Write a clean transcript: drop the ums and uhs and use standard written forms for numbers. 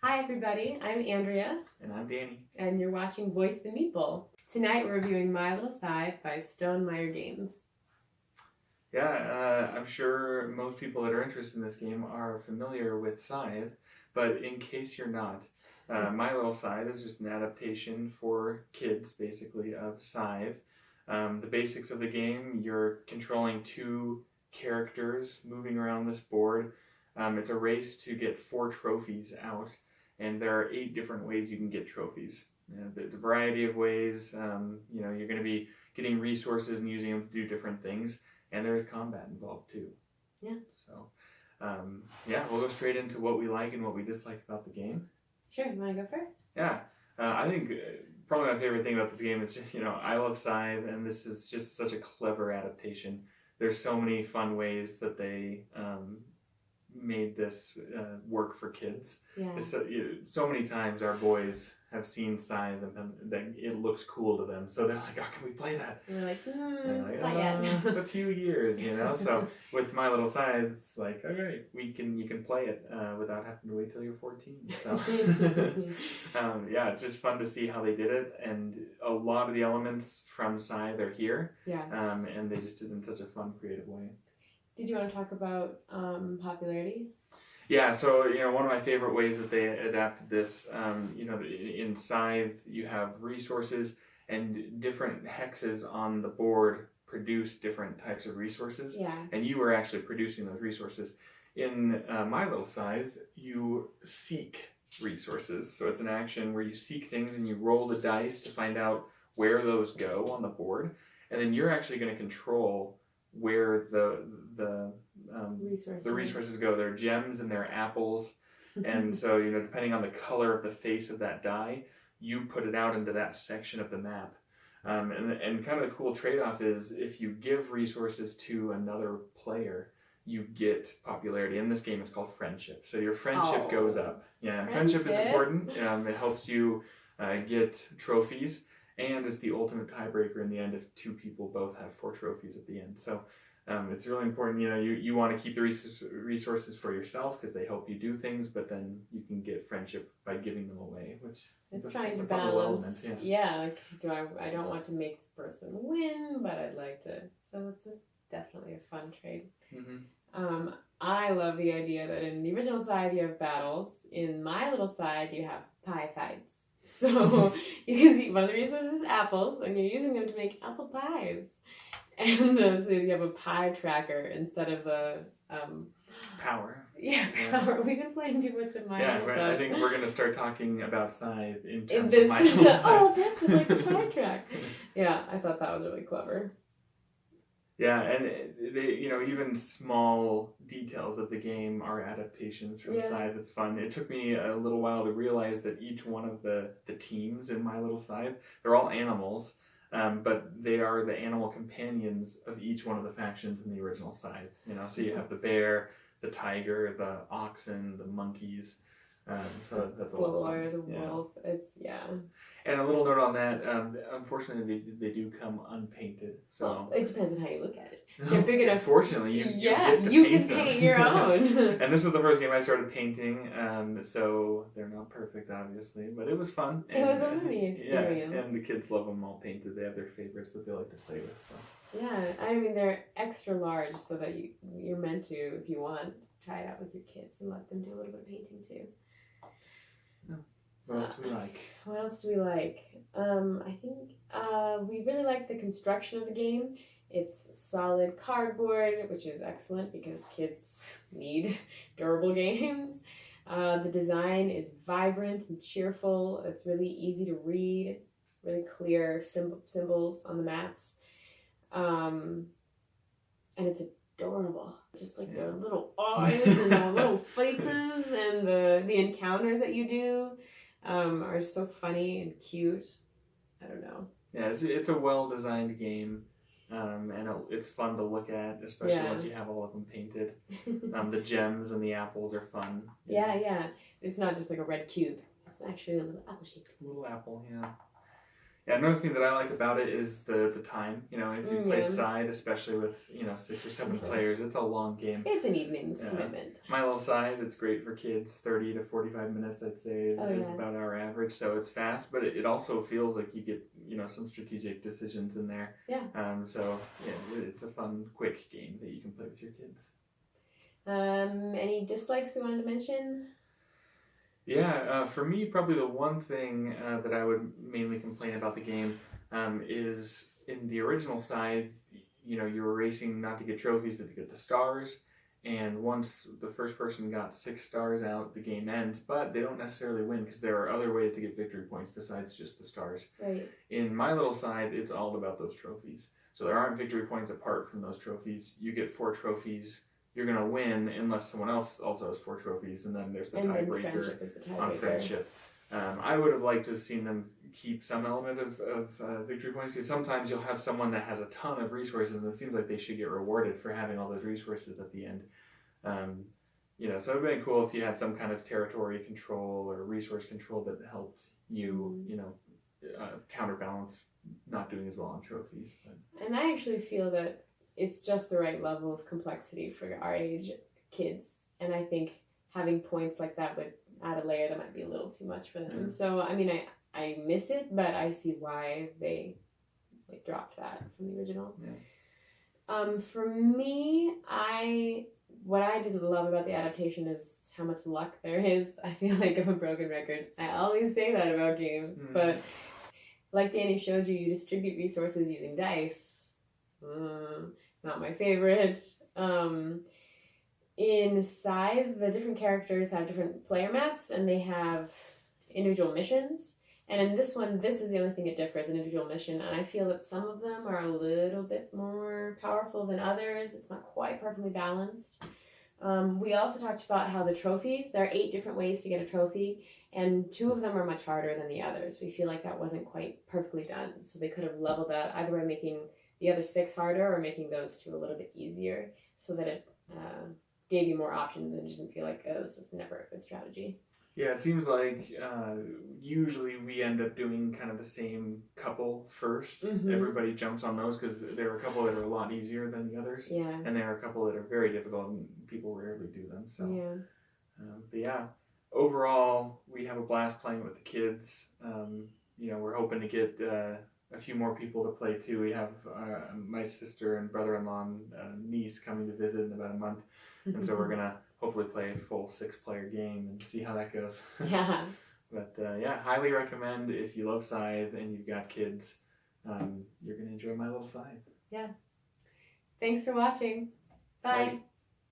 Hi everybody, I'm Andrea. And I'm Danny. And you're watching Voice the Meeple. Tonight we're reviewing My Little Scythe by Stonemaier Games. Yeah, I'm sure most people that are interested in this game are familiar with Scythe, but in case you're not, My Little Scythe is just an adaptation for kids, basically, of Scythe. The basics of the game, you're controlling two characters moving around this board. It's a race to get 4 trophies out, and there are 8 different ways you can get trophies. There's a variety of ways. You're going to be getting resources and using them to do different things. And there is combat involved too. Yeah. So, we'll go straight into what we like and what we dislike about the game. Sure, you want to go first? Yeah. I think probably my favorite thing about this game is, I love Scythe, and this is just such a clever adaptation. There's so many fun ways that they made this work for kids. Yeah. So many times our boys have seen Scythe and that it looks cool to them, so they're like, "Oh, can we play that?" And we're like, not yet. A few years, So with My Little Scythe, it's like, okay, you can play it without having to wait till you're 14. So it's just fun to see how they did it, and a lot of the elements from Scythe are here. Yeah. And they just did it in such a fun, creative way. Did you want to talk about popularity? Yeah, so one of my favorite ways that they adapted this, in Scythe you have resources, and different hexes on the board produce different types of resources. Yeah. And you were actually producing those resources. In My Little Scythe, you seek resources. So it's an action where you seek things and you roll the dice to find out where those go on the board, and then you're actually going to control where the resources go. They're gems and they're apples. And so, depending on the color of the face of that die, you put it out into that section of the map. And kind of the cool trade-off is if you give resources to another player, you get popularity. In this game, it's called friendship. So your friendship goes up. Yeah, friendship is important. It helps you get trophies. And it's the ultimate tiebreaker in the end if 2 people both have 4 trophies at the end. So it's really important. You want to keep the resources for yourself because they help you do things, but then you can get friendship by giving them away, which it's trying to balance. I don't want to make this person win, but I'd like to. So it's definitely a fun trade. Mm-hmm. I love the idea that in the original Scythe you have battles. In My Little Scythe you have pie fights. So you can see one of the resources is apples, and you're using them to make apple pies. And so you have a pie tracker instead of the power. Yeah, power. We've been playing too much of My Little Scythe. I think we're going to start talking about Scythe in terms of My Little Scythe. This is like a pie track. Yeah, I thought that was really clever. Yeah, and they, even small details of the game are adaptations from Scythe. It's fun. It took me a little while to realize that each one of the teams in My Little Scythe, they're all animals, but they are the animal companions of each one of the factions in the original Scythe. So you have the bear, the tiger, the oxen, the monkeys. So that's a lot of fun. The wolf. And a little note on that, unfortunately they do come unpainted. So it depends on how you look at it. They're big enough. Fortunately, you can paint your own. And this was the first game I started painting, so they're not perfect, obviously, but it was fun. It was a learning experience. Yeah, and the kids love them all painted. They have their favorites that they like to play with. So. Yeah, I mean they're extra large, so that you're meant to, if you want, try it out with your kids and let them do a little bit of painting too. What else do we like? What else do we like? I think we really like the construction of the game. It's solid cardboard, which is excellent because kids need durable games. The design is vibrant and cheerful. It's really easy to read, really clear symbols on the mats. And it's adorable. Just like the little eyes and the little faces and the encounters that you do. Are so funny and cute. I don't know. Yeah, it's a well-designed game, and it's fun to look at, especially once you have all of them painted. The gems and the apples are fun. Yeah. It's not just like a red cube. It's actually a little apple shape. A little apple, yeah. Yeah, another thing that I like about it is the time. You know, if you've played Yeah. Scythe, especially with 6 or 7 players, it's a long game. It's an evening's commitment. My Little Scythe, it's great for kids. 30 to 45 minutes, I'd say, is about our average. So it's fast, but it also feels like you get some strategic decisions in there. Yeah. So yeah, it's a fun, quick game that you can play with your kids. Any dislikes we wanted to mention? Yeah, for me, probably the one thing that I would mainly complain about the game is in the original Scythe, you were racing not to get trophies, but to get the stars. And once the first person got 6 stars out, the game ends. But they don't necessarily win because there are other ways to get victory points besides just the stars. Right. In My Little Scythe, it's all about those trophies. So there aren't victory points apart from those trophies. You get 4 trophies. You're going to win unless someone else also has 4 trophies, and then there's the tiebreaker on friendship. I would have liked to have seen them keep some element of victory points, because sometimes you'll have someone that has a ton of resources, and it seems like they should get rewarded for having all those resources at the end. So it would have been cool if you had some kind of territory control or resource control that helped you, counterbalance not doing as well on trophies. But. And I actually feel that it's just the right level of complexity for our age kids, and I think having points like that would add a layer that might be a little too much for them. Mm-hmm. So I mean, I miss it, but I see why they dropped that from the original. Yeah. For me, what I did love about the adaptation is how much luck there is. I feel like I'm a broken record. I always say that about games, but like Danny showed you distribute resources using dice. Not my favorite. In Scythe, the different characters have different player mats, and they have individual missions. And in this one, this is the only thing that differs, an individual mission. And I feel that some of them are a little bit more powerful than others. It's not quite perfectly balanced. We also talked about how the trophies, there are 8 different ways to get a trophy, and 2 of them are much harder than the others. We feel like that wasn't quite perfectly done. So they could have leveled that either by making the other 6 harder or making those 2 a little bit easier, so that it gave you more options and just didn't feel like, oh, this is never a good strategy. Yeah, it seems like usually we end up doing kind of the same couple first. Mm-hmm. Everybody jumps on those because there are a couple that are a lot easier than the others. Yeah. And there are a couple that are very difficult and people rarely do them. So. Yeah. But yeah, overall, we have a blast playing with the kids. We're hoping to get a few more people to play too. We have my sister and brother-in-law and niece coming to visit in about a month. And so we're going to hopefully play a full 6-player game and see how that goes. Yeah. But highly recommend if you love Scythe and you've got kids, you're going to enjoy My Little Scythe. Yeah. Thanks for watching. Bye.